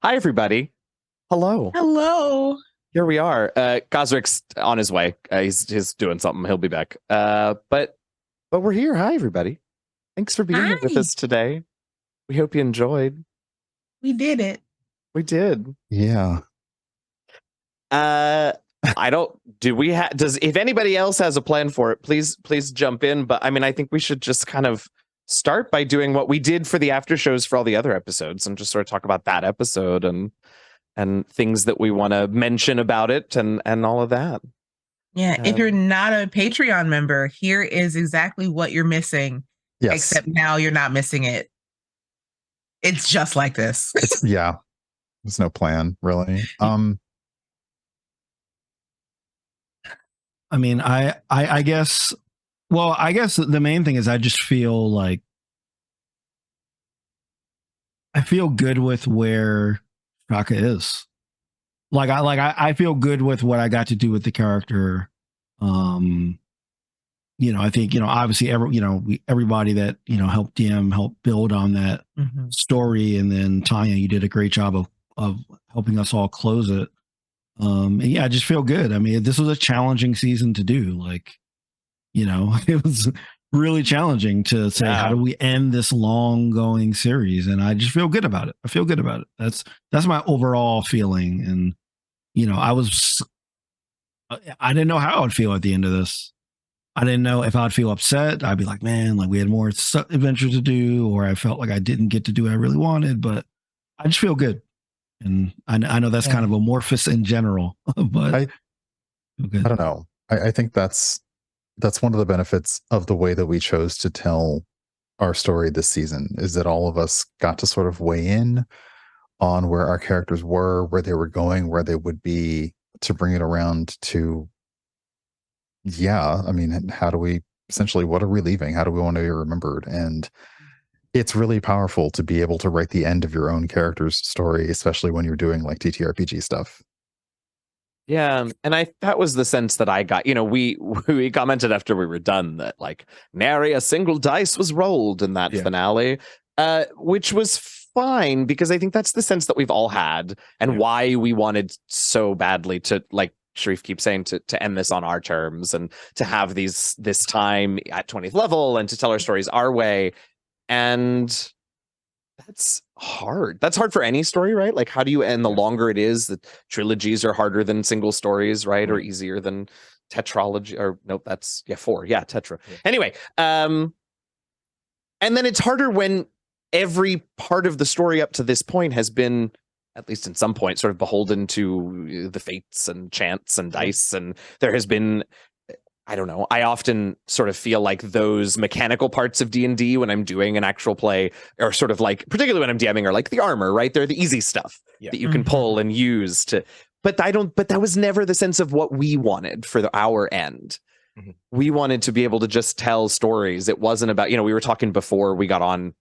Hi, everybody. Hello. Hello. Here we are. Gazrick's on his way. He's doing something. He'll be back. But we're here. Hi, everybody. Thanks for being here with us today. We hope you enjoyed. We did it. We did. Yeah. If anybody else has a plan for it, please jump in. But I mean, I think we should just kind of start by doing what we did for the after shows for all the other episodes and just sort of talk about that episode and things that we want to mention about it and all of that. Yeah. If you're not a Patreon member, here is exactly what you're missing. Yes. Except now you're not missing it. It's just like this. Yeah. There's no plan, really. I mean, I guess, well, I guess the main thing is I just feel like I feel good with where Haque is. I feel good with what I got to do with the character. I think, obviously everybody that, helped DM help build on that story. And then Tanya, you did a great job of helping us all close it. And yeah, I just feel good. I mean, this was a challenging season to do. It was really challenging to say, how do we end this long going series? And I just feel good about it. I feel good about it. That's my overall feeling. And, I didn't know how I would feel at the end of this. I didn't know if I'd feel upset. I'd be like, man, we had more adventures to do, or I felt like I didn't get to do what I really wanted, but I just feel good. And I know that's kind of amorphous in general, but I don't know. I think that's one of the benefits of the way that we chose to tell our story this season, is that all of us got to sort of weigh in on where our characters were, where they were going, where they would be, to bring it around to, I mean, how do we, essentially, what are we leaving? How do we want to be remembered? And it's really powerful to be able to write the end of your own character's story, especially when you're doing like TTRPG stuff. Yeah, and that was the sense that I got. We commented after we were done that nary a single dice was rolled in that finale, which was fine, because I think that's the sense that we've all had, and why we wanted so badly to, like Shareef keeps saying, to end this on our terms and to have this time at 20th level and to tell our stories our way. And that's hard. That's hard for any story, right? Like, how do you end? The longer it is, the trilogies are harder than single stories, right? Or easier than tetralogy, or nope, that's 4. Yeah, tetra. Yeah. Anyway, and then it's harder when every part of the story up to this point has been, at least in some point, sort of beholden to the fates and chance and dice. And there has been, I don't know, I often sort of feel like those mechanical parts of D&D when I'm doing an actual play are sort of particularly when I'm DMing, are like the armor, right? They're the easy stuff that you can pull and use to, but that was never the sense of what we wanted for our end. We wanted to be able to just tell stories. It wasn't about, we were talking before we got on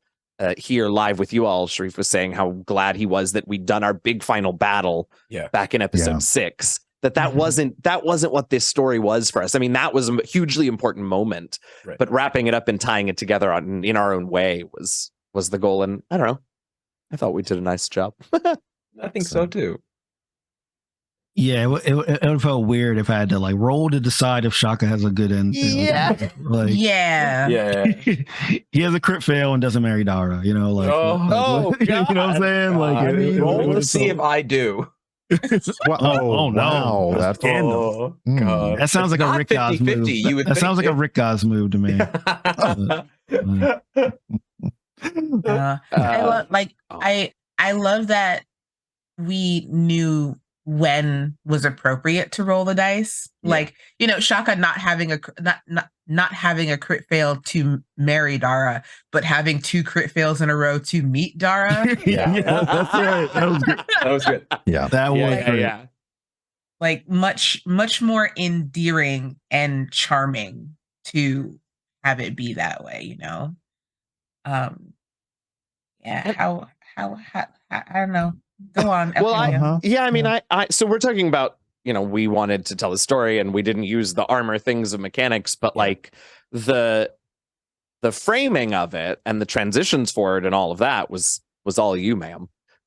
here live with you all. Shareef was saying how glad he was that we'd done our big final battle back in episode 6. That wasn't what this story was for us. I mean, that was a hugely important moment, but wrapping it up and tying it together in our own way was the goal. And I don't know, I thought we did a nice job. I think so too. Yeah, it felt weird if I had to roll to decide if Haque has a good end. He has a crit fail and doesn't marry Dara. You know what I'm saying? Roll to see if I do. Oh no! That's God. That sounds like a Rick Goz move. That sounds like a Rick Goz move to me. I love that we knew when was appropriate to roll the dice. Haque not having a crit fail to marry Dara, but having 2 crit fails in a row to meet Dara. That's right. That was good. Yeah, that was great. Yeah. Much more endearing and charming to have it be that way. How I don't know. Go on. Well, so we're talking about, we wanted to tell a story and we didn't use the armor things of mechanics, but the framing of it and the transitions for it and all of that was all you, ma'am.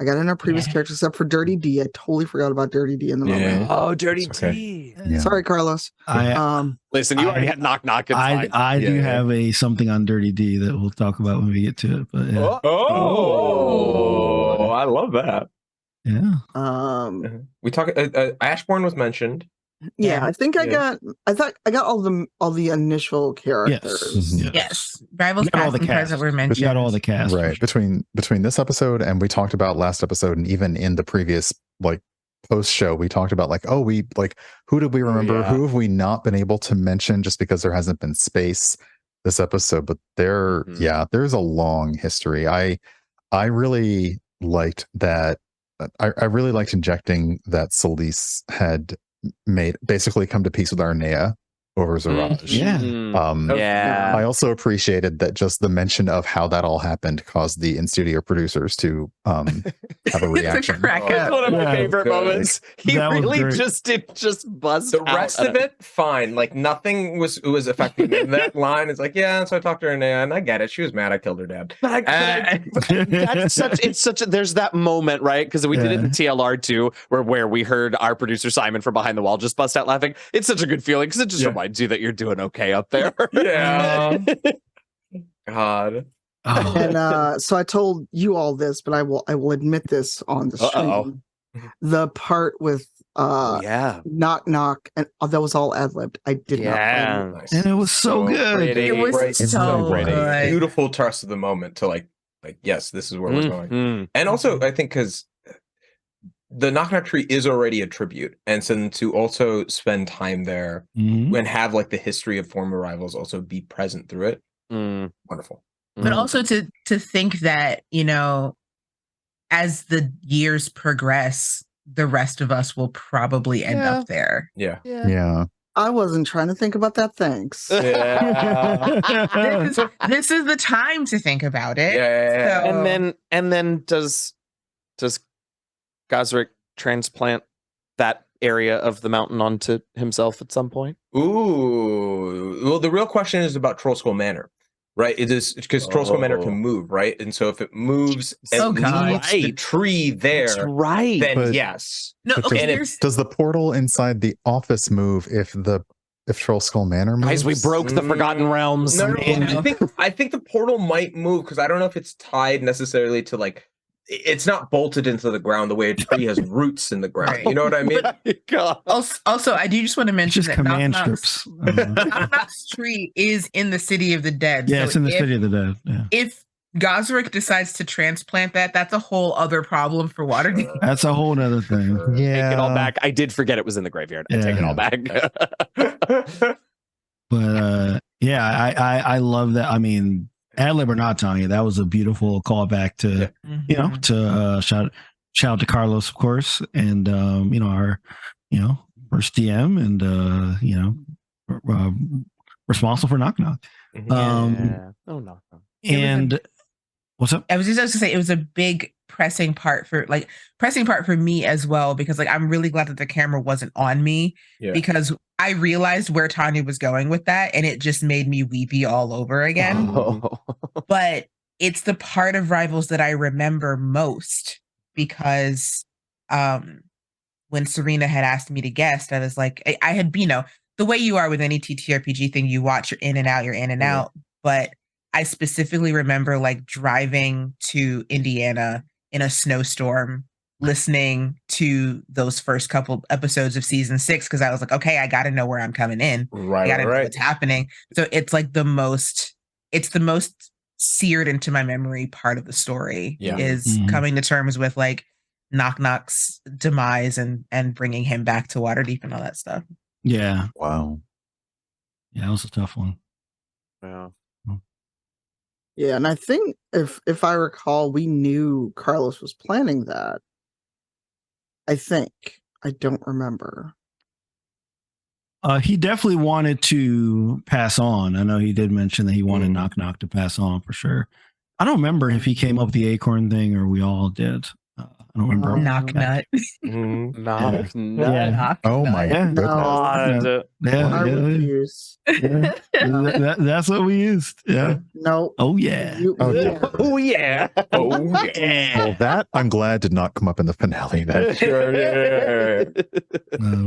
I got in our previous characters except for Dirty D. I totally forgot about Dirty D in the moment. Oh, Dirty okay. D. Yeah. Sorry, Carlos. Listen, you already had knock. It's fine. I do have something on Dirty D that we'll talk about when we get to it. But yeah. Oh, I love that. Yeah. We talk. Ashbourne was mentioned. Yeah, I think I got all the initial characters. Yes. Rivals You got all past the and present cast. were mentioned. You got all the cast. Right. Between this episode and we talked about last episode, and even in the previous like post show, we talked about like, who did we remember? Who have we not been able to mention just because there hasn't been space this episode? But there's a long history. I really liked that. I really liked injecting that Selise had basically come to peace with Arnea over Zaraj. I also appreciated that just the mention of how that all happened caused the in-studio producers to have a reaction. That's one of my favorite moments. He really did just buzz. The rest of it, fine. Like nothing was affecting him. That line is like, yeah. So I talked to Arnea, and I get it. She was mad I killed her dad. There's that moment, right? Because we did it in TLR too, where we heard our producer Simon from behind the wall just bust out laughing. It's such a good feeling because it just reminds you that you're doing okay up there. God. And so I told you all this, but I will admit this on the stream. The part with knock knock, and that was all ad-libbed. I did not play it. And it was so good. It was so good. Beautiful trust of the moment to like yes, this is where we're going. And also I think because the knock knock tree is already a tribute, and so to also spend time there and have like the history of former rivals also be present through it, wonderful. But also to think that, you know, as the years progress, the rest of us will probably end up there. Yeah. I wasn't trying to think about that. Thanks. This is the time to think about it. So, and then does Gazrick transplant that area of the mountain onto himself at some point? Ooh. Well, the real question is about Trollskull Manor, right? It is because Trollskull Manor can move, right? And so if it moves and leaves the tree there, then yes. No, does the portal inside the office move if Trollskull Manor moves? Guys, we broke the Forgotten Realms. No, I think the portal might move because I don't know if it's tied necessarily to like. It's not bolted into the ground the way a tree has roots in the ground. Right. You know what I mean? Also, I do just want to mention that command strips. Knock-Knock's tree is in the City of the Dead. Yeah, so it's in the City of the Dead. Yeah. If Gazrick decides to transplant that's a whole other problem for Waterdeep. That's a whole other thing. Take it all back. I did forget it was in the graveyard. I take it all back. But I love that. I mean, ad-lib or not, Tanya, that was a beautiful callback to shout out to Carlos, of course, and our first DM and responsible for knock knock. Knock. And what's up? I was just going to say it was a big pressing part for me as well, because like I'm really glad that the camera wasn't on me because I realized where Tanya was going with that, and it just made me weepy all over again. But it's the part of Rivals that I remember most because when Serena had asked me to guest, I was like, I had, the way you are with any TTRPG thing, you watch, you're in and out. But I specifically remember like driving to Indiana in a snowstorm, listening to those first couple episodes of season 6 because I was like, okay, I got to know where I'm coming in. I got to know what's happening. So it's like the most seared into my memory part of the story is coming to terms with like Knock Knock's demise and bringing him back to Waterdeep and all that stuff. Yeah. Wow. Yeah, that was a tough one. Yeah. Yeah, and I think if I recall, we knew Carlos was planning that. I think. I don't remember. He definitely wanted to pass on. I know he did mention that he wanted Knock Knock to pass on for sure. I don't remember if he came up with the acorn thing or we all did. I I don't remember. Knock nut. Knock, Yeah. Knock Oh nut. my Yeah. goodness. God. I refuse. Yeah. That's what we used. Yeah. No. Oh yeah. Oh, yeah. dear. Oh yeah. Oh yeah. Well, that I'm glad did not come up in the finale. That Sure.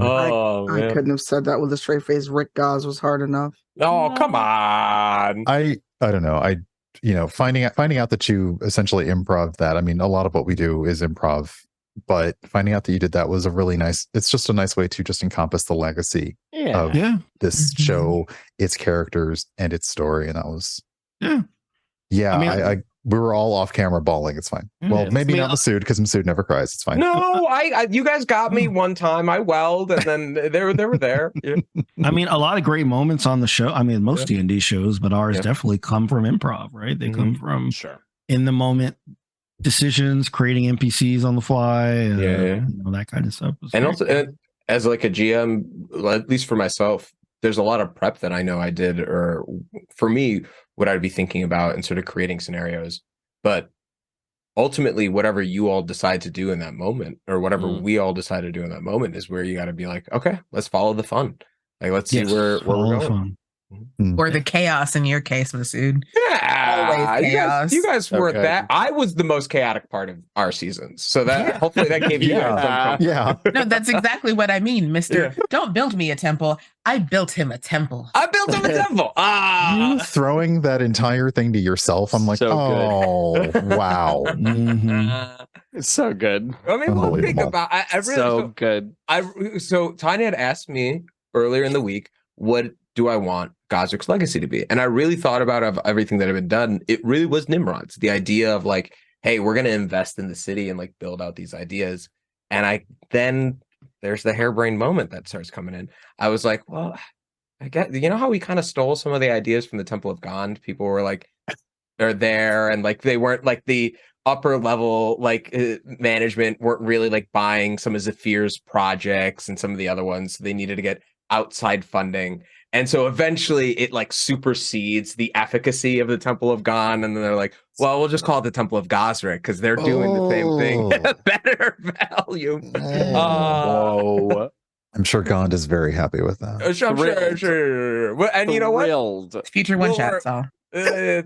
Oh, I couldn't have said that with a straight face. Rick Gaz was hard enough. Oh, come on. I don't know. Finding out that you essentially improv that. I mean, a lot of what we do is improv, but finding out that you did that was a really nice. It's just a nice way to just encompass the legacy of yeah. this Mhm. show, its characters, and its story. And that was Yeah. I mean, I mean, we were all off camera bawling. It's fine. Well, Yes. maybe I mean, not Masood because Masood never cries. It's fine. No, I you guys got me one time. I welled, and then they were there. Yeah. I mean, a lot of great moments on the show. I mean, most Yeah. D&D shows, but ours Yeah. definitely come from improv, right? They come from Sure. in the moment decisions, creating NPCs on the fly, Yeah. that kind of stuff. And also, as like a GM, at least for myself, there's a lot of prep that I know I did, or for me, what I'd be thinking about and sort of creating scenarios. But ultimately, whatever you all decide to do in that moment, or whatever we all decide to do in that moment, is where you got to be like, okay, let's follow the fun. Like, let's see where we're going. Fun. Or the chaos in your case, Masood. Yeah, Always chaos. you guys were Okay. that. I was the most chaotic part of our seasons, so that hopefully that gave you guys some comfort. Yeah. No, that's exactly what I mean, Mister. Yeah. Don't build me a temple. I built him a temple. I built him a temple. You throwing that entire thing to yourself, I'm like, So oh, wow. Mhm. It's so good. I mean, one thing Unbelievable. about I really So good. so Tanya had asked me earlier in the week, what do I want Gazrick's legacy to be? And I really thought about of everything that had been done. It really was Nimrod's. The idea of like, hey, we're going to invest in the city and like build out these ideas. And then there's the harebrained moment that starts coming in. I was like, well, I get, you know how we kind of stole some of the ideas from the Temple of Gond? People were like, they're there, and like they weren't like the upper level management weren't really like buying some of Zephyr's projects and some of the other ones. They needed to get outside funding. And so eventually it like supersedes the efficacy of the Temple of Gond. And then they're like, well, we'll just call it the Temple of Gazrick because they're doing the same thing at better value. Whoa. I'm sure Gond is very happy with that. I'm sure. Well, and you know what? Thrilled. Future one Well, shot. So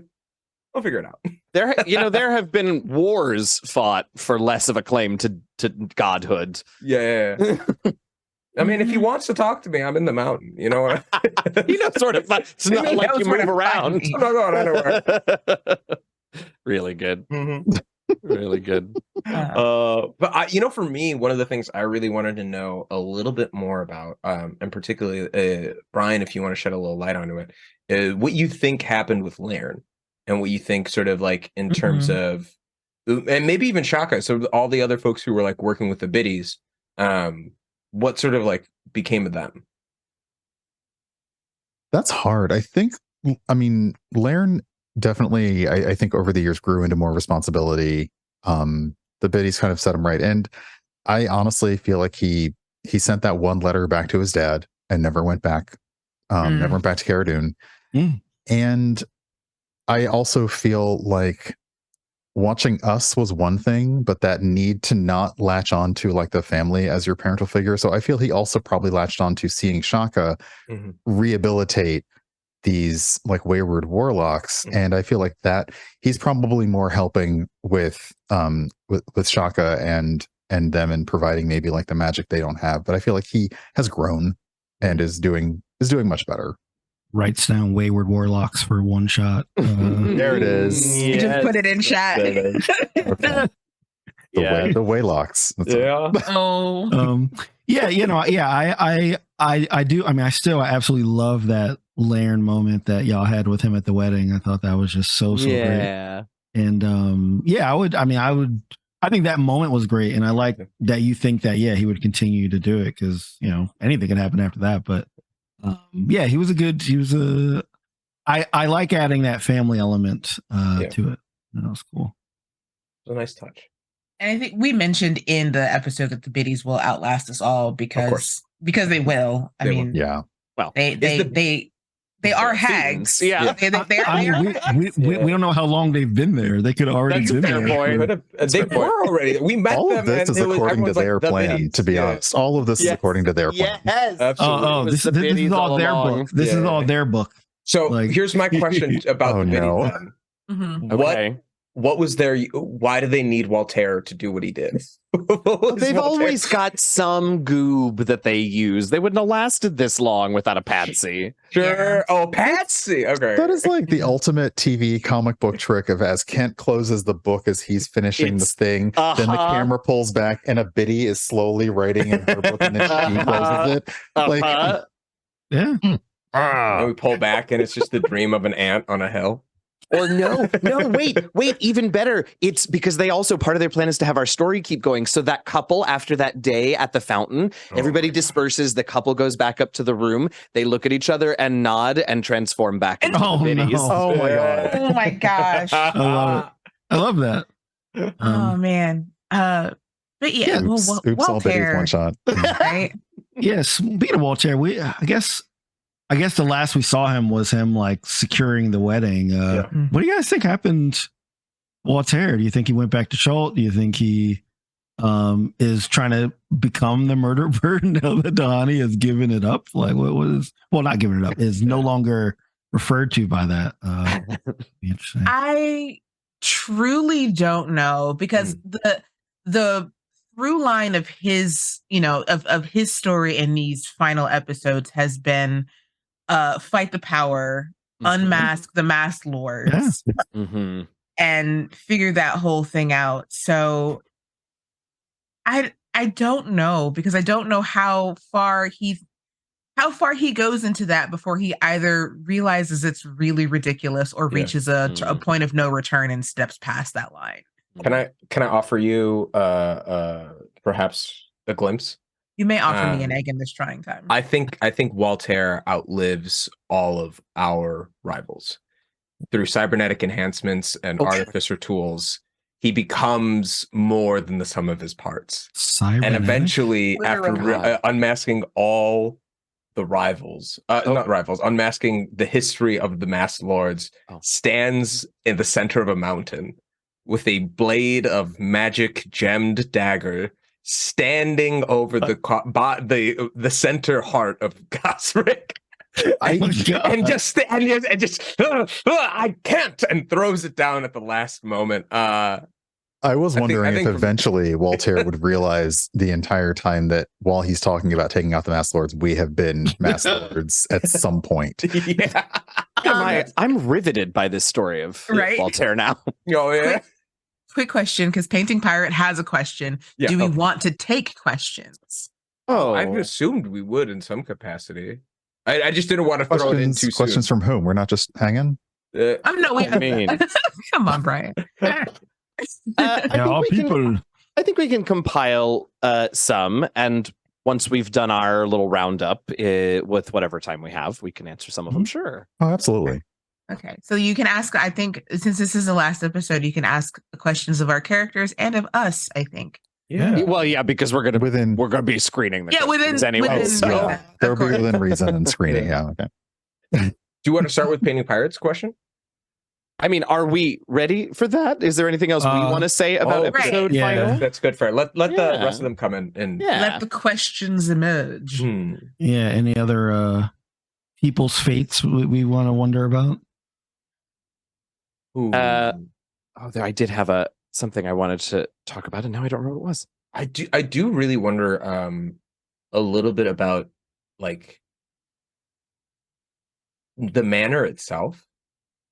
We'll figure it out. There have been wars fought for less of a claim to godhood. Yeah. I mean, if he wants to talk to me, I'm in the mountain. You know what? Sort of. It's not like you move around. I'm not going anywhere. Really good. Mm-hmm. Really good. But for me, one of the things I really wanted to know a little bit more about, and particularly Brian, if you want to shed a little light onto it, is what you think happened with Lairn, and what you think sort of like in terms of, and maybe even Shaka, so all the other folks who were like working with the biddies, what sort of like became of them? That's hard. I mean, Lairn definitely, I think over the years grew into more responsibility. The biddies kind of set him right. And I honestly feel like he sent that one letter back to his dad and never went back, never went back to Cara Dune. And I also feel like watching Us was one thing, but that need to not latch on to like the family as your parental figure. So I feel he also probably latched on to seeing Shaka rehabilitate these like wayward warlocks. And I feel like that he's probably more helping with Shaka and them and providing maybe like the magic they don't have. But I feel like he has grown and is doing much better. Writes down wayward warlocks for one shot. There it is. You just put it in chat. Okay. The waylocks. That's I do. I mean, I absolutely love that Lairn moment that y'all had with him at the wedding. I thought that was just so great. And I think that moment was great. And I like that you think that, he would continue to do it because, anything can happen after that. But I like adding that family element to it. That was cool. It was a nice touch. And I think we mentioned in the episode that the biddies will outlast us all because they will. I mean, yeah. Well, they They are They're hags. fiends. Yeah. They are, I mean, we don't know how long they've been there. They could have already That's a been fair there. point. They were already. We met All them. of this and is it was, according to everyone's like, their the plan, biddies. to be Yeah. honest. All of this is according to their plan. Yes. Absolutely. Oh, It was this the is biddies all all their along. book. This is Yeah. all their book. So Like- here's my question about Oh, the biddies. no. Then. Mhm. Okay. What was their? Why do they need Walter to do what he did? They've always got some goob that they use. They wouldn't have lasted this long without a patsy. Sure. Oh, Patsy. Okay. That is like the ultimate TV comic book trick of as Kent closes the book as he's finishing It's- the thing, then the uh-huh. camera pulls back and a biddy is slowly writing in her book and then she closes it. Like, Uh-huh. Yeah. And we pull back, and it's just the dream of an ant on a hill. Or no, wait, even better. It's because they also, part of their plan is to have our story keep going. So that couple, after that day at the fountain, everybody disperses. The couple goes back up to the room. They look at each other and nod and transform back into Oh, the biddies. no. oh my god. Oh my gosh. I love it. I love that. Oh man. But yeah, Oops, well, oops all biddies, Walter, one shot. right? Yes, speaking of Walter, I guess the last we saw him was him like securing the wedding. What do you guys think happened, Walter? Do you think he went back to Schultz? Do you think he is trying to become the murder bird now that Dahani has given it up? Like, what was? Well, not given it up. Is no longer referred to by that. Be interesting. I truly don't know because the through line of his, of his story in these final episodes has been fight the power, unmask the masked lords, and figure that whole thing out. So I don't know, because I don't know how far he goes into that before he either realizes it's really ridiculous or reaches a point of no return and steps past that line. Can I offer you perhaps a glimpse? You may offer me an egg in this trying time. I think Walter outlives all of our rivals through cybernetic enhancements and artificer tools. He becomes more than the sum of his parts, and eventually, after unmasking all the rivals, not rivals, unmasking the history of the masked lords, stands in the center of a mountain with a blade of magic gemmed dagger, standing over the center heart of Gazrick, and just I can't, and throws it down at the last moment. I was wondering if eventually Walter would realize the entire time that while he's talking about taking out the Masked Lords, we have been Masked Lords at some point. Yeah, I'm riveted by this story of Walter now. Oh yeah. Quick question, because Painting Pirate has a question. Yeah, do we want to take questions? I assumed we would in some capacity. I just didn't want to throw it in too soon. Questions from whom? We're not just hanging? No, come on, Brian. I think we can compile some, and once we've done our little roundup with whatever time we have, we can answer some of them. Sure. Oh, absolutely. Okay, so you can ask, I think, since this is the last episode, you can ask questions of our characters and of us, I think. Yeah. Well, yeah, because we're gonna be screening the questions anyway. They'll be within reason and screening. Yeah. Okay. Do you want to start with Painting Pirates question? I mean, are we ready for that? Is there anything else we want to say about episode final? That's good. Fair. Let the rest of them come in and let the questions emerge. Yeah. Any other people's fates we want to wonder about? I did have something I wanted to talk about, and now I don't remember what it was. I do really wonder a little bit about like the manor itself,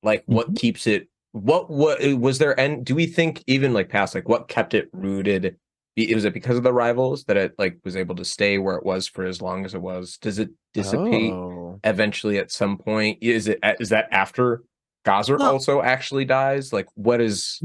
like what keeps it. What was there? And do we think even like past, like what kept it rooted? Was it because of the rivals that it like was able to stay where it was for as long as it was? Does it dissipate eventually at some point? Is that after Gazrick also actually dies? Like, what is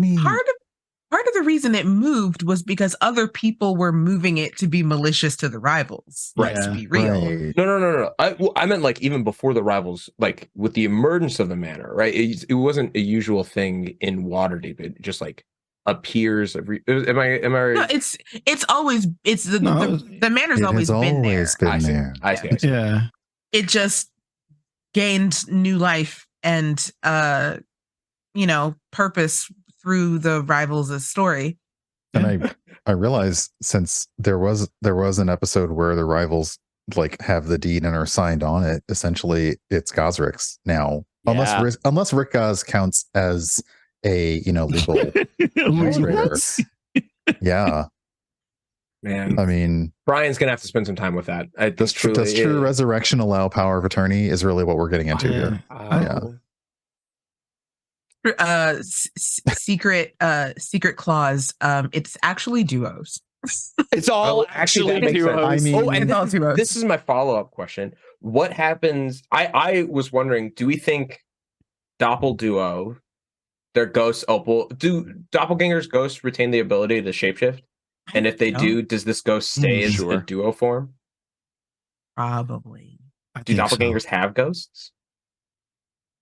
part of the reason it moved was because other people were moving it to be malicious to the rivals, right? To be real. Right. No. I meant like even before the rivals, like with the emergence of the manor, right? It wasn't a usual thing in Waterdeep. It just like appears every. Am I right? No, it's always the manor's always been there. Been there. I see. Yeah. It just gained new life and purpose through the Rivals' story. And I realized since there was an episode where the Rivals like have the deed and are signed on it, essentially it's Gazrick's now. Yeah. Unless Rick Gaz counts as a legal administrator. Yeah. Man, I mean, Brian's gonna have to spend some time with that. does true resurrection allow power of attorney is really what we're getting into here. Secret clause. It's actually duos. It's all actually duos. I mean, it's all duos. This is my follow-up question. What happens? I was wondering, do we think Doppel duo, their ghosts do doppelgangers ghosts retain the ability to shapeshift? And if they do, does this ghost stay as a duo form? Probably. Do doppelgangers have ghosts?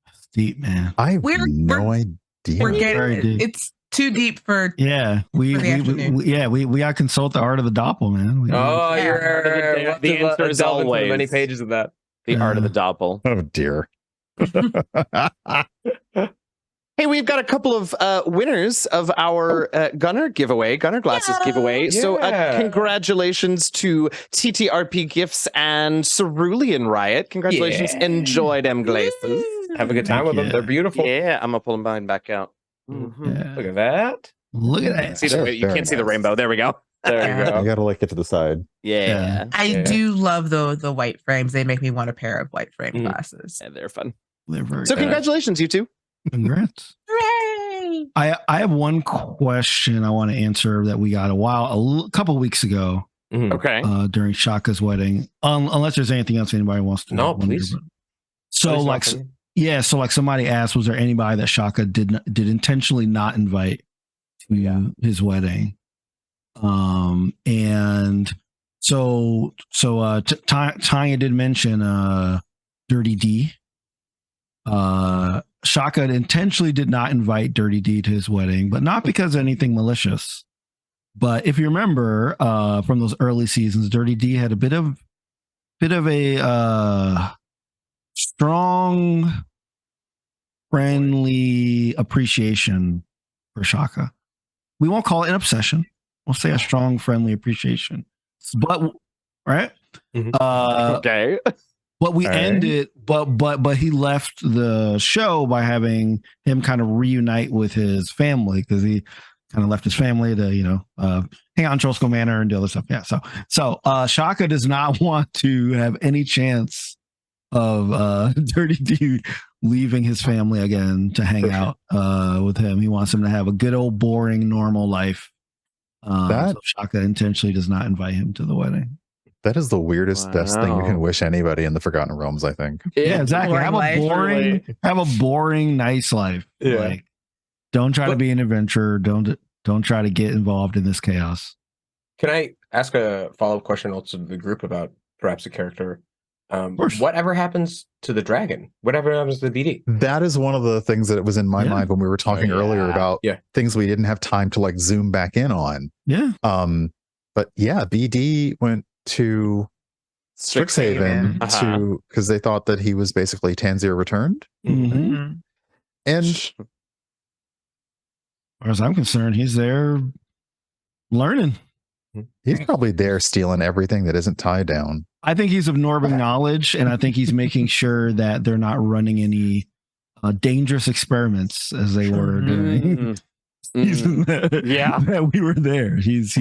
That's deep, man. I have no idea. It's too deep for we gotta consult the art of the doppel, man. You're the answer is always many pages of that. The art of the doppel. Oh dear. Hey, we've got a couple of winners of our Gunner glasses giveaway. So congratulations to TTRP Gifts and Cerulean Riot. Congratulations. Enjoy them glasses. Have a good time with them. They're beautiful. Yeah, I'm going to pull mine back out. Look at that. Look at that. You can't see the rainbow. There we go. There you go. You got to like it to the side. Yeah. I do love the white frames. They make me want a pair of white frame glasses. Yeah, they're fun. They're very so congratulations, you two. Congrats. Hooray! I have one question I want to answer that we got a couple weeks ago. Okay. During Shaka's wedding. Unless there's anything else anybody wants to know. No, please. So somebody asked, was there anybody that Shaka did intentionally not invite to his wedding? And so Tanya did mention Dirty D. Shaka intentionally did not invite Dirty D to his wedding, but not because of anything malicious. But if you remember from those early seasons, Dirty D had a bit of a strong, friendly appreciation for Shaka. We won't call it an obsession. We'll say a strong, friendly appreciation. But right, okay. But we ended, but he left the show by having him kind of reunite with his family because he kind of left his family to, hang out in Trollskull Manor and do other stuff. Yeah. So Shaka does not want to have any chance of Dirty D leaving his family again to hang out with him. He wants him to have a good old boring normal life. So Shaka intentionally does not invite him to the wedding. That is the weirdest, best thing you can wish anybody in the Forgotten Realms, I think. Yeah, exactly. Have a boring, nice life. Yeah. Like, don't try to be an adventurer. Don't try to get involved in this chaos. Can I ask a follow-up question also to the group about perhaps a character? Whatever happens to the dragon? Whatever happens to the BD? That is one of the things that was in my mind when we were talking earlier about things we didn't have time to like zoom back in on. Yeah. But yeah, BD went to Strixhaven because they thought that he was basically Tanzir returned. Mm-hmm. And as far as I'm concerned, he's there learning. He's probably there stealing everything that isn't tied down. I think he's absorbing knowledge, and I think he's making sure that they're not running any dangerous experiments as they were doing. That we were there. He's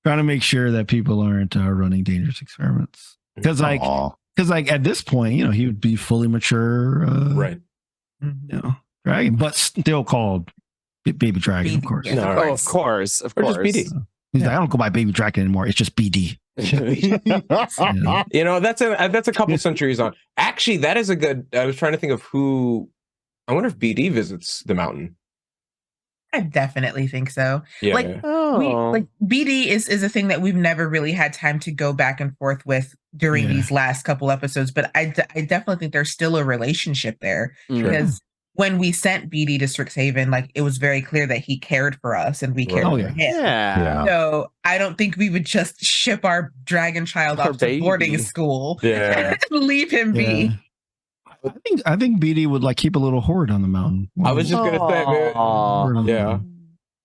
trying to make sure that people aren't running dangerous experiments. Because at this point, he would be fully mature, right? Dragon, but still called Baby Dragon, of course. No, of course. Or just BD. He's like, I don't go by Baby Dragon anymore. It's just BD. That's a couple centuries on. Actually, that is a good. I was trying to think of who. I wonder if BD visits the mountain. I definitely think so. Yeah, BD is a thing that we've never really had time to go back and forth with during these last couple episodes. But I definitely think there's still a relationship there because when we sent BD to Strixhaven, it was very clear that he cared for us and we cared for him. Yeah. So I don't think we would just ship our dragon child off to boarding school and leave him be. I think BD would like keep a little hoard on the mountain. I was just gonna say, maybe, Aw. yeah,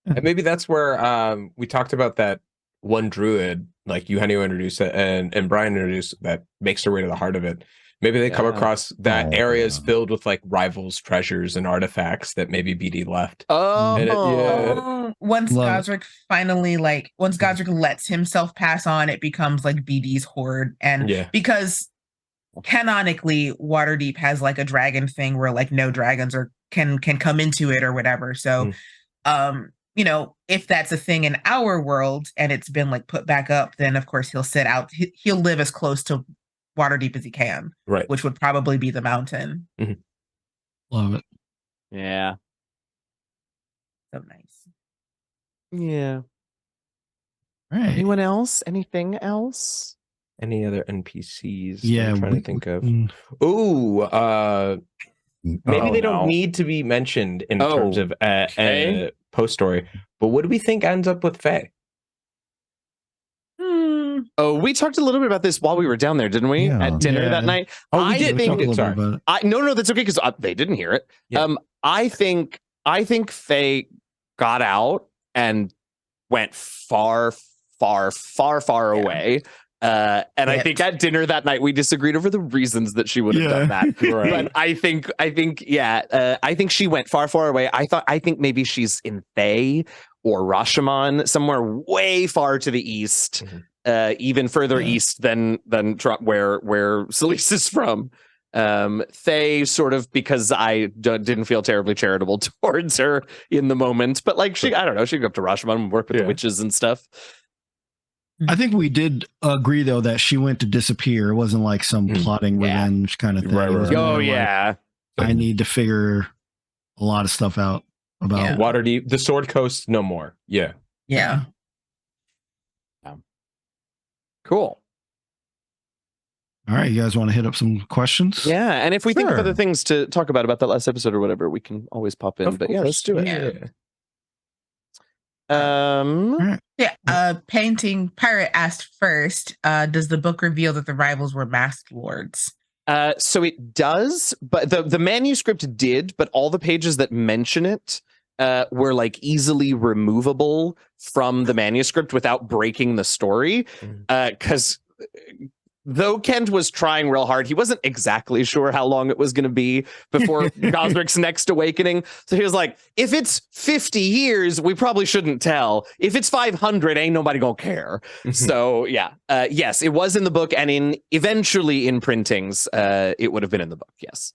and maybe that's where we talked about that one druid, like Eugenio introduced it, and Brian introduced, that makes their way to the heart of it. Maybe they come Yeah. across that areas yeah. filled with like rivals, treasures, and artifacts that maybe BD left. Oh, And yeah. Once Love Gazrick finally once Gazrick lets himself pass on, it becomes like BD's hoard. And Yeah. because canonically Waterdeep has like a dragon thing where like no dragons can come into it or whatever. So you know, if that's a thing in our world and it's been like put back up, then of course he'll live as close to Waterdeep as he can, Right. which would probably be the mountain. Love it. yeah. So nice. Yeah. Right. Anyone else? Anything else? Any other NPCs? Yeah, I'm trying to think of. mm, Ooh, maybe Oh, they don't no. need to be mentioned in Oh, terms of okay. post story. But what do we think ends up with Faye? Oh, we talked a little bit about this while we were down there, didn't we? Yeah. At dinner Yeah. that night. Oh, we I did. think- We did. Sorry. about it. No, that's okay because they didn't hear it. Yeah. I think Faye got out and went far away. And I think at dinner that night we disagreed over the reasons that she would have done that. Right. But I think she went far away. I think maybe she's in Faye or Rashomon, somewhere way far to the east, even further east than where Selise is from. Faye, sort of, because I didn't feel terribly charitable towards her in the moment, but like I don't know, she'd go up to Rashomon and work with the witches and stuff. I think we did agree though that she went to disappear. It wasn't like some plotting revenge kind of thing. Right, It was right. more Oh like, yeah. I need to figure a lot of stuff out about Waterdeep, the Sword Coast, no more. Yeah. Yeah. Cool. All right, you guys want to hit up some questions? Yeah, and if we think of Sure. other things to talk about that last episode or whatever, we can always pop in. Of But yeah, let's course. do it. Yeah. Yeah. Painting Pirate asked first, does the book reveal that the rivals were masked lords? So it does, but the manuscript did, but all the pages that mention it were like easily removable from the manuscript without breaking the story. Because though Kent was trying real hard, he wasn't exactly sure how long it was going to be before Gazrick's next awakening. So he was like, if it's 50 years, we probably shouldn't tell. If it's 500, ain't nobody gonna care. So yeah, yes, it was in the book, and eventually in printings, it would have been in the book. Yes.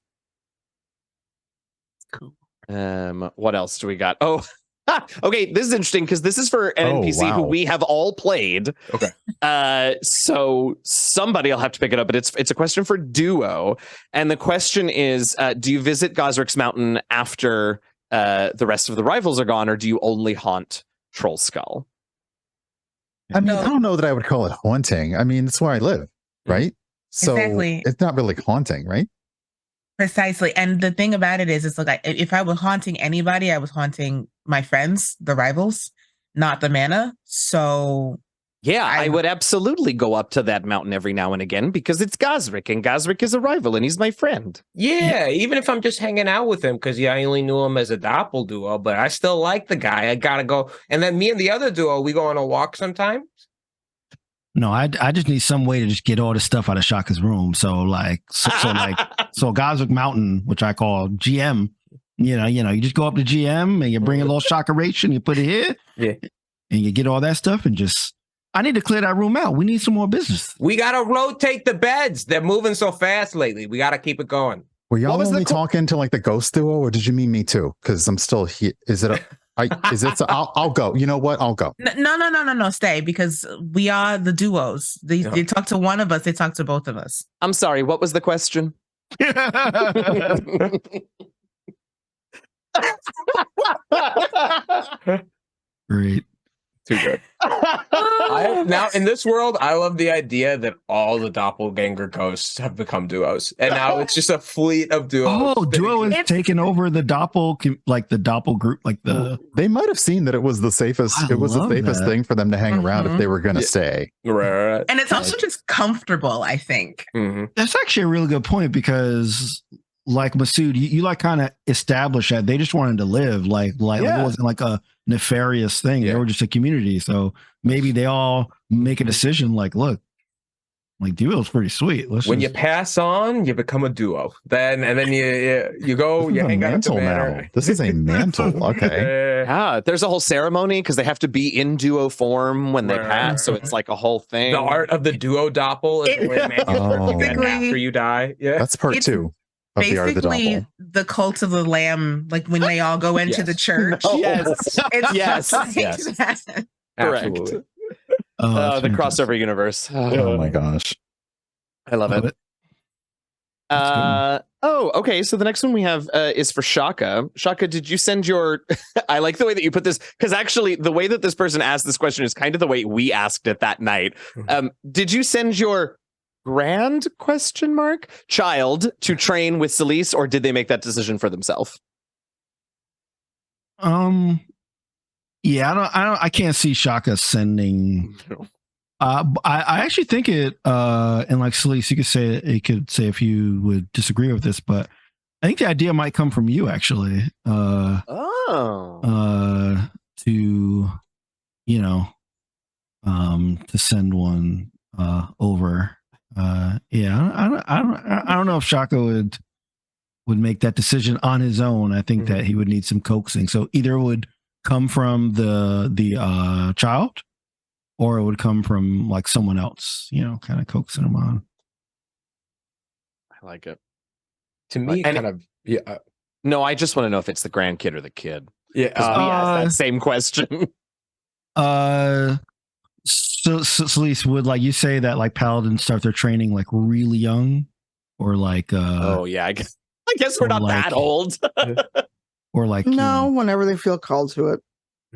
Cool. What else do we got? Oh, okay. This is interesting because this is for an NPC who we have all played. Okay. So somebody will have to pick it up, but it's a question for Duo, and the question is: do you visit Gazrick's Mountain after the rest of the rivals are gone, or do you only haunt Troll Skull? I mean, I don't know that I would call it haunting. I mean, it's where I live, right? So Exactly. it's not really haunting, right? Precisely. And the thing about it is, it's like if I was haunting anybody, I was haunting my friends, the rivals, not the mana. So yeah, I would absolutely go up to that mountain every now and again because it's Gazrick, and Gazrick is a rival, and he's my friend. Yeah, even if I'm just hanging out with him, because I only knew him as a doppel duo, but I still like the guy. I gotta go. And then me and the other duo, we go on a walk sometimes. No, I just need some way to just get all this stuff out of Shaka's room. So Gazrick Mountain, which I call GM, you just go up to GM and you bring a little Shaka ration, you put it here, and you get all that stuff and just. I need to clear that room out. We need some more business. We gotta rotate the beds. They're moving so fast lately. We gotta keep it going. Were y'all only talking to like the ghost duo, or did you mean me too? Because I'm still here. Is it? I'll go. You know what? I'll go. No. Stay, because we are the duos. They talk to one of us. They talk to both of us. I'm sorry. What was the question? Great. Too good. Now in this world, I love the idea that all the doppelganger ghosts have become duos, and now it's just a fleet of duos. Oh, duo is taking over the doppel group, like the. They might have seen that it was the safest. It was the safest thing for them to hang around if they were going to stay. Right. And it's also just comfortable, I think. That's actually a really good point because like Masood, you like kind of established that they just wanted to live, like it wasn't like a nefarious thing. They were just a community. So maybe they all make a decision like, look, like duo's pretty sweet. You pass on, you become a duo. Then you go, you hang out at the manor. This is a mantle. Okay. Yeah, there's a whole ceremony because they have to be in duo form when they pass. So it's like a whole thing. The art of the duo doppel is the way after you die. Yeah, that's part 2 of the art of the doppel. The cult of the lamb, like when they all go into the church. Yes, yes. Correct. The crossover universe. Oh my gosh. I love it. Okay. So the next one we have is for Shaka. Shaka, did you send your... I like the way that you put this, because actually the way that this person asked this question is kind of the way we asked it that night. Did you send your grand child to train with Selise, or did they make that decision for themselves? Yeah, I can't see Shaka sending. I actually think it, and like Selise, you could say if you would disagree with this, but I think the idea might come from you actually. To to send one over. I don't know if Shaka would make that decision on his own. I think that he would need some coaxing. So either it would come from the child, or it would come from like someone else, kind of coaxing him on. I like it. To me, no, I just want to know if it's the grandkid or the kid. Yeah, we asked that same question. So Selise, would like you say that like paladins start their training like really young, or like I guess we're not that old. Or like whenever they feel called to it.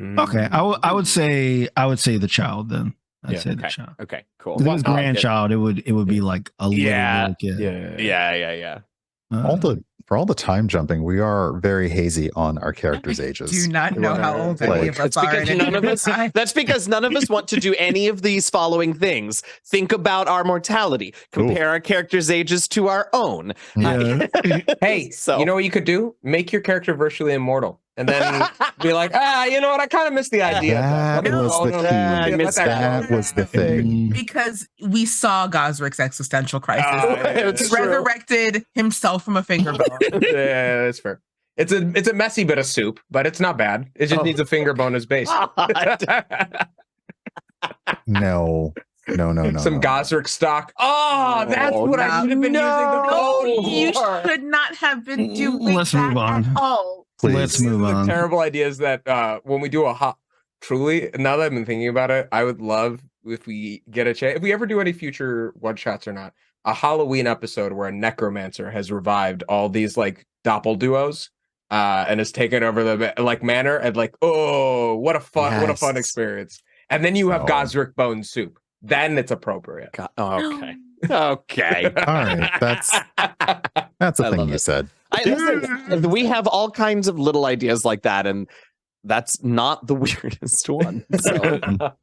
Okay, I would say the child then. I'd say the child. Okay, cool. If it was grandchild, it would be like a little kid. Yeah. For all the time jumping, we are very hazy on our characters' ages. Do not know how old any of us are. That's because none of us want to do any of these following things. Think about our mortality. Compare our characters' ages to our own. Yeah. Hey, you know what you could do? Make your character virtually immortal. And then be like, you know what? I kind of missed the idea. That was the thing. Because we saw Gazrick's existential crisis. He resurrected himself from a finger bone. Yeah, that's fair. It's a messy bit of soup, but it's not bad. It just needs a finger bone as base. No. Some Gazrick stock. That's what I should have been using the code. You should not have been doing Let's move on. at all. Please. Let's move on. The terrible idea is that when we do truly, now that I've been thinking about it, I would love if we get a chance, if we ever do any future one shots or not, a Halloween episode where a necromancer has revived all these like doppel duos and has taken over the like manor, and like, what a fun experience. And then you have Gazrick bone soup. Then it's appropriate. Okay. All right. That's a thing you said. Listen, we have all kinds of little ideas like that, and that's not the weirdest one. So.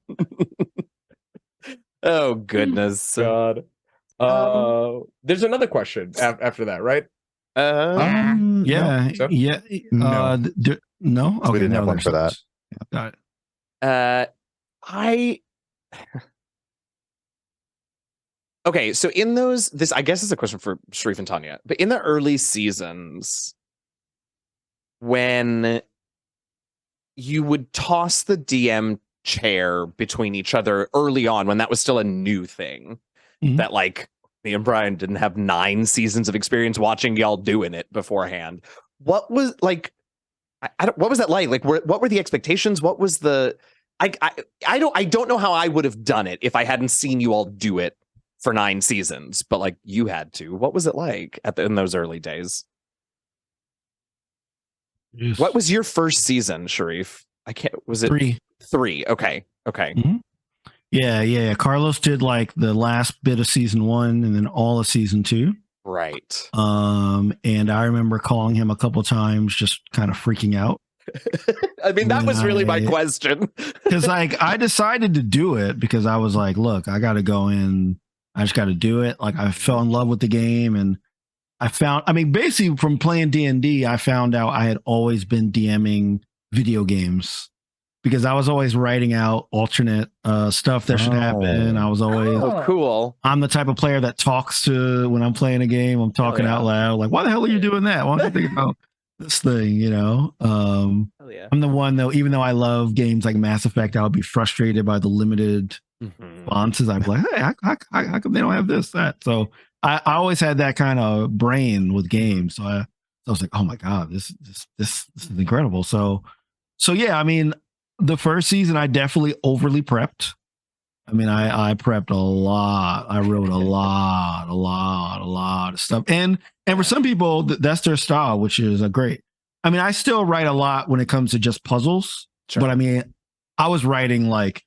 Oh goodness, God. There's another question after that, right? Yeah. So? Yeah. No. Okay, we didn't have one for that. Got it. Okay, so in this I guess is a question for Shareef and Tanya, but in the early seasons, when you would toss the DM chair between each other early on, when that was still a new thing, that like me and Brian didn't have 9 seasons of experience watching y'all doing it beforehand. What was like? What was that like? Like, what were the expectations? What was the? I don't know how I would have done it if I hadn't seen you all do it for 9 seasons, but like you had to. What was it like in those early days? Yes. What was your first season, Shareef? Was it 3? Okay. Mm-hmm. Yeah. Carlos did like the last bit of season 1 and then all of season 2. Right. And I remember calling him a couple times, just kind of freaking out. I mean, that was really my question. Because like I decided to do it because I was like, look, I got to go in. I just got to do it. Like I fell in love with the game, and basically from playing D&D, I found out I had always been DMing video games because I was always writing out alternate stuff that should happen. I was always, cool. I'm the type of player that talks to, when I'm playing a game, I'm talking out loud. Like, why the hell are you doing that? Why don't you think about this thing, you know? I'm the one though, even though I love games like Mass Effect, I would be frustrated by the limited responses. I'd be like, hey, how come they don't have this, that? So I always had that kind of brain with games. So I was like, oh my God, this is incredible. So yeah, I mean, the first season I definitely overly prepped. I mean, I prepped a lot. I wrote a lot of stuff. And for some people, that's their style, which is great. I mean, I still write a lot when it comes to just puzzles. Sure. But I mean, I was writing like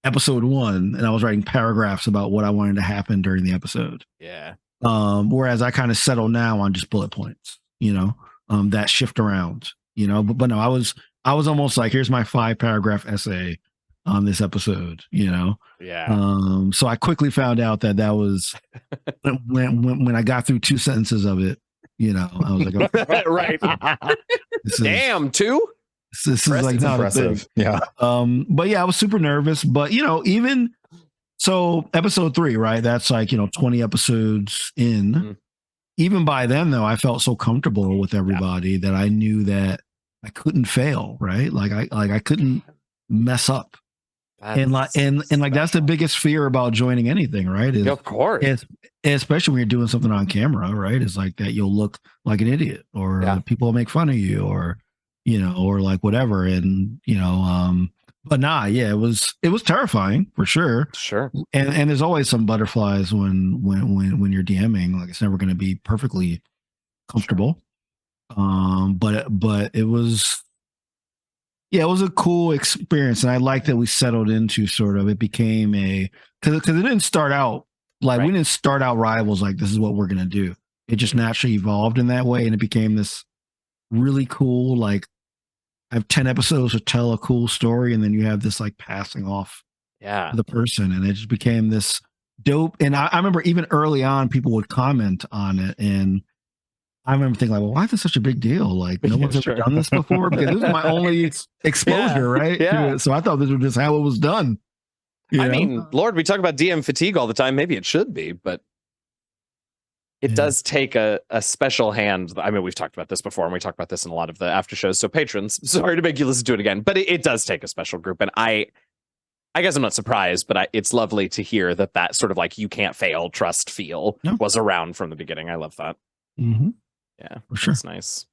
episode 1 and I was writing paragraphs about what I wanted to happen during the episode. Yeah. Whereas I kind of settle now on just bullet points, you know, that shift around, you know, but no, I was almost like, here's my 5-paragraph essay on this episode, you know? Yeah. So I quickly found out that was when I got through 2 sentences of it, you know, I was like, okay, right. Damn, 2? This is like not impressive. Yeah. But yeah, I was super nervous, but you know, even so episode 3, right? That's like, you know, 20 episodes in. Mm-hmm. Even by then though, I felt so comfortable with everybody that I knew that I couldn't fail, right? Like I couldn't mess up. And like that's the biggest fear about joining anything, right? Is, of course. Especially when you're doing something on camera, right? It's like that you'll look like an idiot or people will make fun of you or, you know, or like whatever. And, you know, but nah, yeah, it was terrifying for sure. Sure. And there's always some butterflies when you're DMing, like it's never going to be perfectly comfortable. Sure. But it was, yeah, it was a cool experience. And I like that we settled into sort of, it became because it didn't start out like we didn't start out rivals like this is what we're going to do. It just naturally evolved in that way. And it became this really cool, like I have 10 episodes to tell a cool story. And then you have this like passing off the person. And it just became this dope. And I remember even early on, people would comment on it. And I remember thinking like, well, why is this such a big deal? Like no one's ever done this before because this is my only exposure, right? Yeah. So I thought this was just how it was done. I mean, Lord, we talk about DM fatigue all the time. Maybe it should be, but it does take a special hand. I mean, we've talked about this before and we talked about this in a lot of the after shows. So patrons, sorry to make you listen to it again, but it does take a special group. And I guess I'm not surprised, but it's lovely to hear that sort of like, you can't fail, trust, feel was around from the beginning. I love that. Mm-hmm. Yeah, for sure. That's nice.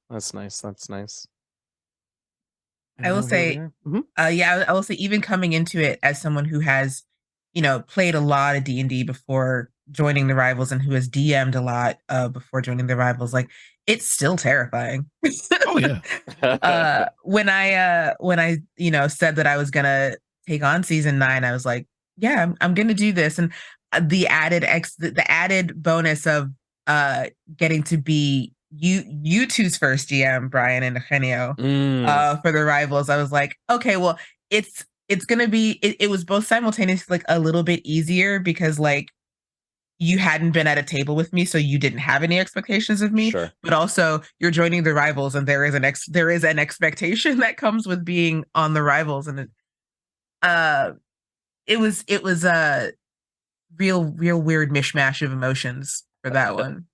That's nice. I will say, I will say, even coming into it as someone who has, you know, played a lot of D&D before joining the Rivals and who has DM'd a lot before joining the Rivals, like it's still terrifying. Oh yeah. When I you know said that I was gonna take on season 9, I was like, yeah, I'm gonna do this, and the added bonus of getting to be you two's first GM, Brian and Eugenio, for the Rivals. I was like, okay, well, it's gonna be it was both simultaneously like a little bit easier because like you hadn't been at a table with me, so you didn't have any expectations of me. Sure. But also you're joining the Rivals, and there is an expectation that comes with being on the Rivals, and it was a real weird mishmash of emotions for that one.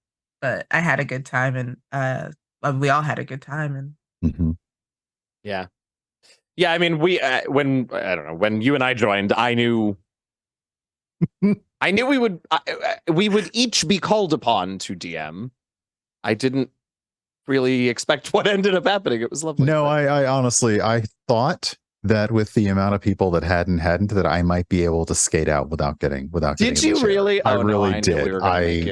But I had a good time, and we all had a good time. And yeah. I mean, when you and I joined, I knew we would each be called upon to DM. I didn't really expect what ended up happening. It was lovely. No, I honestly, I thought that with the amount of people that hadn't, that I might be able to skate out without getting. Did you really? I really did.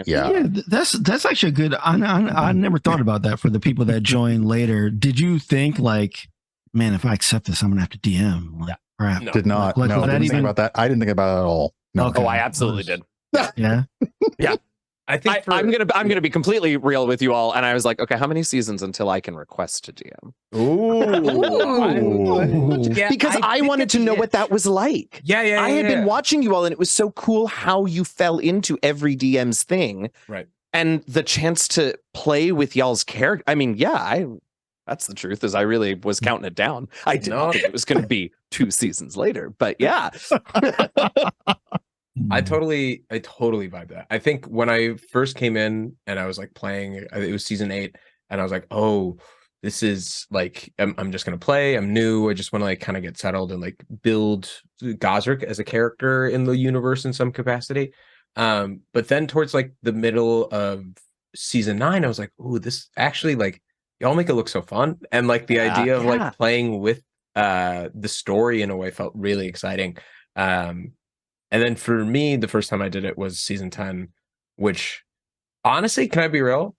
Yeah, that's actually a good. I never thought about that for the people that joined later. Did you think like, man, if I accept this, I'm gonna have to DM? Like, crap. Did not. I didn't think about that. I didn't think about it at all. No. Okay. Oh, I absolutely did. Yeah. Yeah. I think I'm gonna be completely real with you all, and I was like, okay, how many seasons until I can request to DM? Because I wanted to know what that was like. Yeah. I had been watching you all, and it was so cool how you fell into every DM's thing. Right. and the chance to play with y'all's character. I mean, yeah, that's the truth, is I really was counting it down. I did not think it was going to be 2 seasons later, but yeah. I totally vibe that. I think when I first came in and I was like playing, it was season 8, and I was like, oh, this is like, I'm just gonna play. I'm new. I just want to like kind of get settled and like build Gazrick as a character in the universe in some capacity. But then towards like the middle of season 9, I was like, oh, this actually, like, y'all make it look so fun, and like the idea of like playing with the story in a way felt really exciting. And then for me, the first time I did it was season 10, which honestly, can I be real?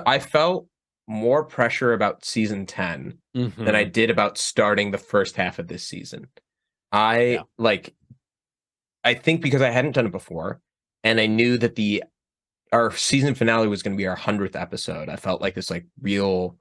I felt more pressure about season 10 than I did about starting the first half of this season. I think because I hadn't done it before, and I knew that our season finale was going to be our 100th episode. I felt like this like real,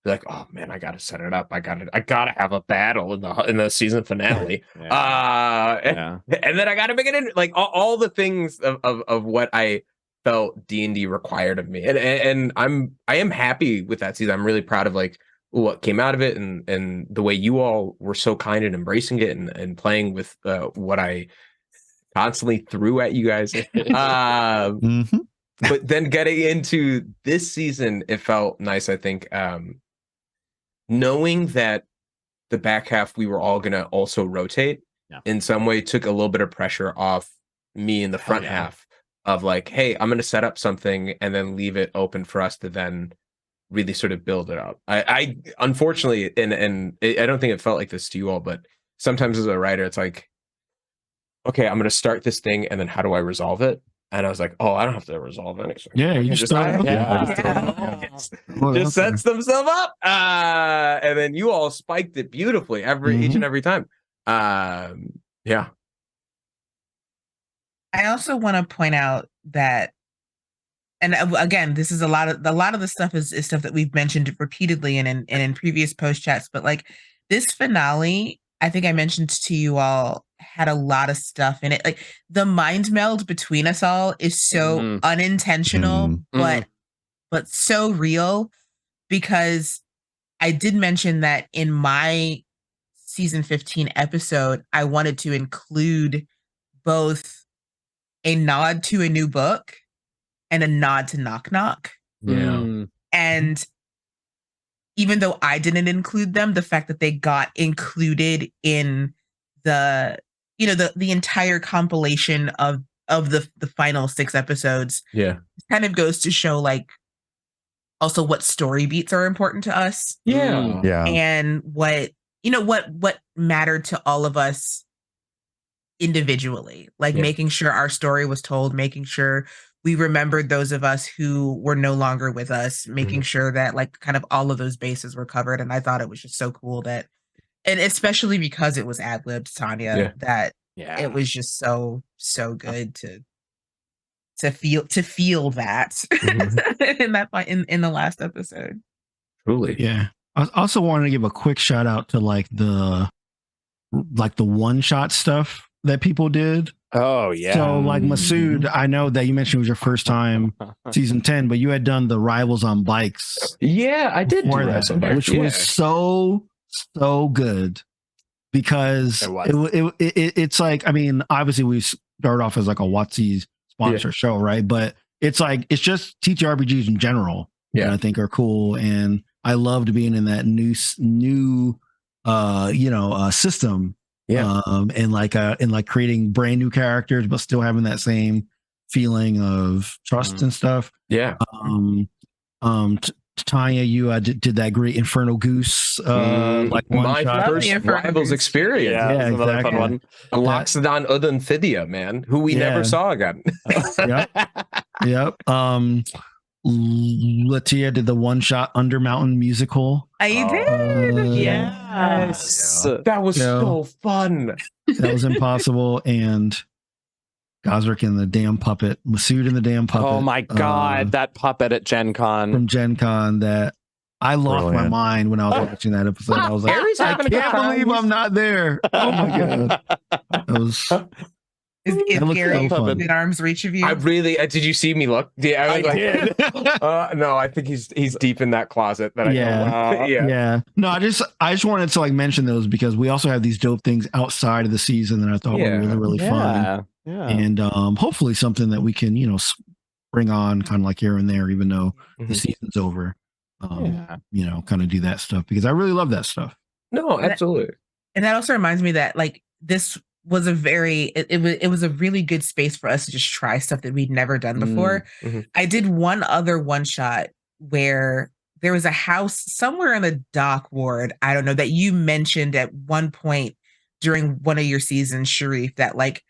like, oh man, I gotta set it up. I gotta have a battle in the season finale. And then I gotta make it in, like all the things of what I felt D&D required of me. And I am happy with that season. I'm really proud of like what came out of it, and the way you all were so kind in embracing it and playing with what I constantly threw at you guys. But then getting into this season, it felt nice, I think. Knowing that the back half we were all gonna also rotate in some way took a little bit of pressure off me in the front half of like, hey, I'm gonna set up something and then leave it open for us to then really sort of build it up. I unfortunately, and I don't think it felt like this to you all, but sometimes as a writer, it's like, okay, I'm gonna start this thing, and then how do I resolve it? And I was like, oh, I don't have to resolve anything. Yeah, you just sets themselves up. And then you all spiked it beautifully each and every time. Yeah. I also want to point out that, and again, this is a lot of the stuff is stuff that we've mentioned repeatedly and in previous post chats, but like this finale, I think I mentioned to you all, had a lot of stuff in it. Like the mind meld between us all is so unintentional, but so real, because I did mention that in my season 15 episode, I wanted to include both a nod to a new book and a nod to Knock Knock. Yeah. And even though I didn't include them, the fact that they got included in the entire compilation of the final 6 episodes, kind of goes to show like also what story beats are important to us. And what mattered to all of us individually, like making sure our story was told, making sure we remembered those of us who were no longer with us, making sure that like kind of all of those bases were covered. And I thought it was just so cool that, and especially because it was ad-libbed, Tanya, that it was just so good to feel that in that in the last episode. Truly. Yeah. I also wanted to give a quick shout out to like the one shot stuff that people did. Oh yeah. So like Masood, I know that you mentioned it was your first time season 10, but you had done the Rivals on Bikes. Yeah, I did do that, which was so good, because it's like, I mean, obviously we start off as like a WotC sponsor show, right? But it's like, it's just TTRPGs in general that I think are cool, and I loved being in that new system. And like creating brand new characters, but still having that same feeling of trust and stuff. Tanya, you did that great Infernal Goose, like my shot. first Rivals experience. Yeah, another fun one. Loxodon Udunfidia, man, who we never saw again. Yep. LaTia did the one shot Undermountain musical. I did. Yes. That was so fun. That was impossible. And Gazrick and the damn puppet, Masood and the damn puppet. Oh my god, that puppet at Gen Con. From Gen Con, that I lost my mind when I was watching that episode. I was like, I can't believe I'm not there. Oh my god. That was Is Gary so within arm's reach of you? I really did. You see me look? Yeah, I did. No, I think he's deep in that closet. That yeah. No, I just wanted to like mention those because we also have these dope things outside of the season that I thought were really, really fun. Yeah. And hopefully something that we can, bring on kind of like here and there, even though the season's over. Kind of do that stuff because I really love that stuff. No, absolutely. And that also reminds me that like this was it was a really good space for us to just try stuff that we'd never done before. I did one other one shot where there was a house somewhere in the dock ward, I don't know, that you mentioned at one point during one of your seasons, Shareef, that like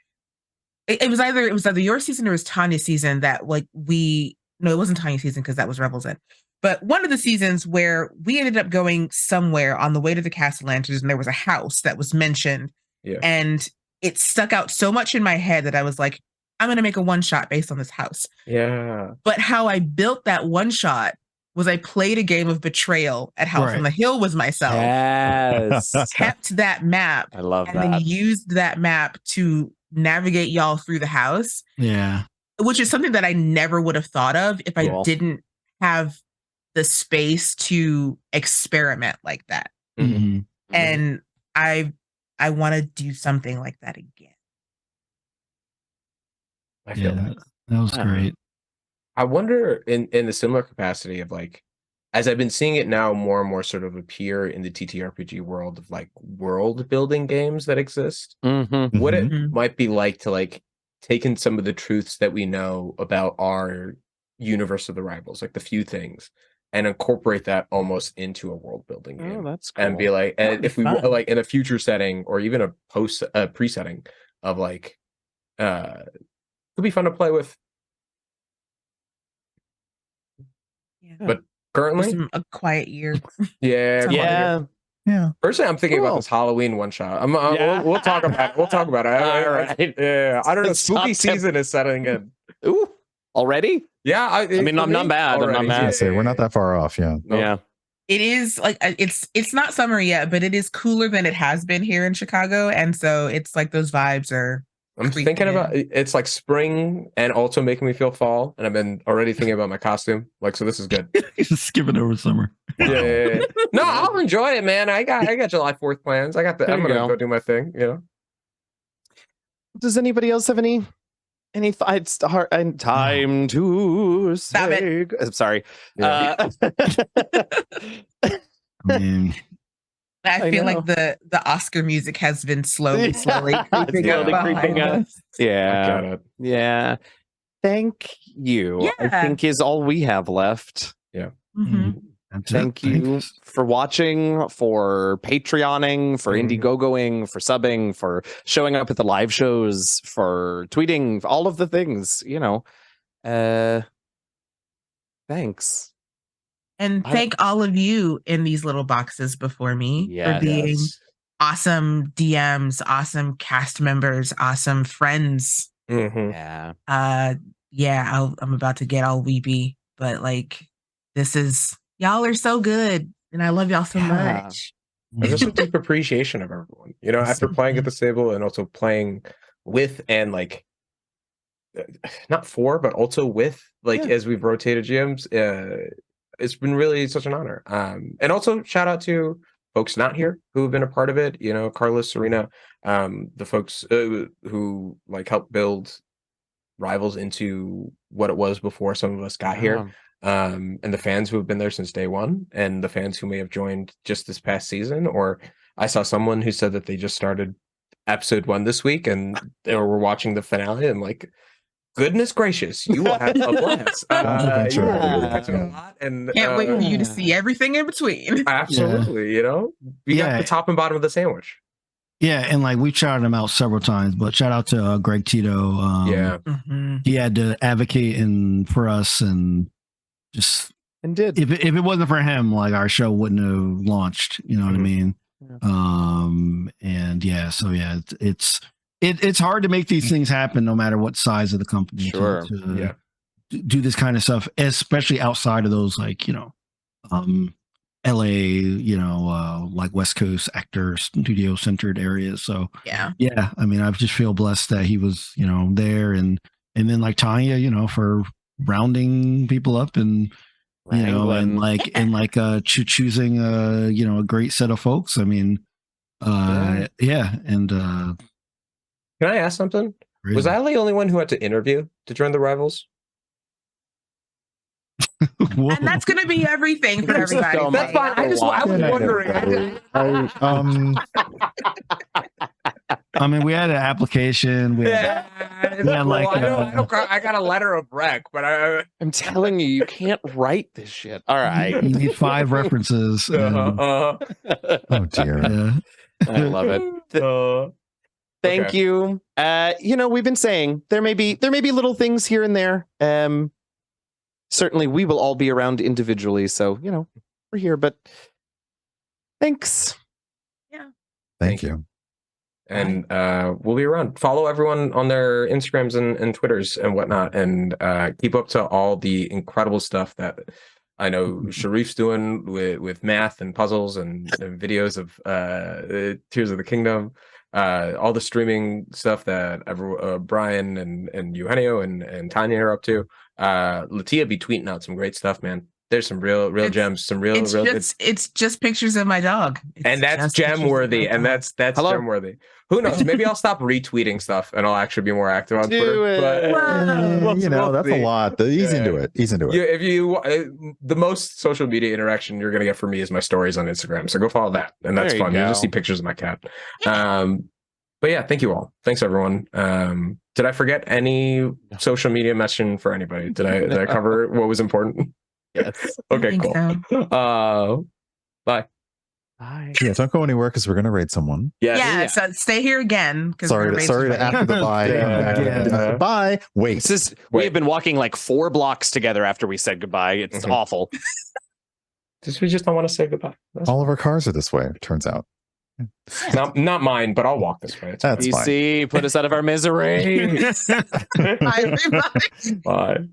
it was either your season or it was Tanya's season that like it wasn't Tanya's season because that was Rebels in. But one of the seasons where we ended up going somewhere on the way to the Castle Lanterns and there was a house that was mentioned. Yeah. And it stuck out so much in my head that I was like, I'm going to make a one shot based on this house. Yeah. But how I built that one shot was I played a game of Betrayal at House on the Hill with myself. Yes. Kept that map. I love and then used that map to navigate y'all through the house. Yeah. Which is something that I never would have thought of if I didn't have the space to experiment like that. And I want to do something like that again. I feel that was great. I wonder in a similar capacity of like, as I've been seeing it now more and more sort of appear in the TTRPG world of like world building games that exist, what it might be like to like take in some of the truths that we know about our universe of the Rivals, like the few things, and incorporate that almost into a world building game. Oh, that's cool. And be like, and if we like in a future setting or even a pre-setting of like, could be fun to play with. But currently, a quiet year. Yeah. Personally, I'm thinking about this Halloween one shot. We'll talk about it. We'll talk about it. All right. Yeah, I don't know. Spooky season is setting in. Ooh, already? Yeah, I mean, I'm not bad. Already. I'm not bad. We're not that far off. Yeah. No. Yeah. It is like it's not summer yet, but it is cooler than it has been here in Chicago, and so it's like those vibes are. I'm thinking about it's like spring and also making me feel fall, and I've been already thinking about my costume. Like, so this is good. Just skipping over summer. Yeah. No, I'll enjoy it, man. I got July 4th plans. I'm gonna go do my thing. Does anybody else have any thoughts? Time to stop it. I'm sorry. I mean, I feel like the Oscar music has been slowly creeping up. Yeah. Yeah. Thank you. Yeah. I think is all we have left. Yeah. Thank you for watching, for Patreoning, for Indiegogoing, for subbing, for showing up at the live shows, for tweeting, all of the things, thanks. And thank all of you in these little boxes before me for being awesome DMs, awesome cast members, awesome friends. Yeah. I'm about to get all weepy, but like y'all are so good, and I love y'all so much. There's just a deep appreciation of everyone. After playing at the stable and also playing with and like not for, but also with as we've rotated GMs. It's been really such an honor. And also shout out to folks not here who have been a part of it. Carlos, Serena, the folks who like helped build Rivals into what it was before some of us got here. And the fans who have been there since day one, and the fans who may have joined just this past season. Or I saw someone who said that they just started episode 1 this week and they were watching the finale and like, goodness gracious, you will have a blast. You will really catch a lot, and can't wait for you to see everything in between. Absolutely, we got the top and bottom of the sandwich. Yeah, and like we shouted him out several times, but shout out to Greg Tito. He had to advocate for us, and just did. If it wasn't for him, like our show wouldn't have launched. You know what I mean? Yeah. It's hard to make these things happen, no matter what size of the company. Sure. To do this kind of stuff, especially outside of those, like LA, like West Coast actor studio centered areas. So Yeah. I mean, I just feel blessed that he was, there, and then like Tanya, for rounding people up and choosing a great set of folks. I mean, and Can I ask something? really. Was I the only one who had to interview to join the rivals? And that's going to be everything for There's everybody. so That's fine. I was wondering. I mean, we had an application. We had, I got a letter of rec, but I'm telling you, you can't write this shit. All right. you need 5 references. Oh dear. Yeah. I love it. Thank you. We've been saying there may be little things here and there. Certainly we will all be around individually, so we're here, but thanks. Yeah. Thank you. And we'll be around. Follow everyone on their Instagrams and Twitters and whatnot, and keep up to all the incredible stuff that I know Shareef's doing with math and puzzles and videos of Tears of the Kingdom. All the streaming stuff that Brian and Eugenio and Tanya are up to. LaTia be tweeting out some great stuff, man. There's some real gems, some real good. It's just pictures of my dog. And that's gem worthy, and that's gem worthy. Who knows? Maybe I'll stop retweeting stuff and I'll actually be more active on Twitter. But that's a lot. He's into it. If you the most social media interaction you're gonna get from me is my stories on Instagram. So go follow that, and that's fun. You'll just see pictures of my cat. But yeah, thank you all. Thanks everyone. Did I forget any social media mention for anybody? Did I cover what was important? Yes. Okay, cool. So. Bye. Bye. Yeah, don't go anywhere because we're gonna raid someone. Yeah. So stay here again. Sorry to after the bye. Bye. Wait. We have been walking like 4 blocks together after we said goodbye. It's awful. We just don't want to say goodbye. All of our cars are this way, it turns out. Not mine, but I'll walk this way. That's fine. PC, put us out of our misery. Bye, everybody. Bye.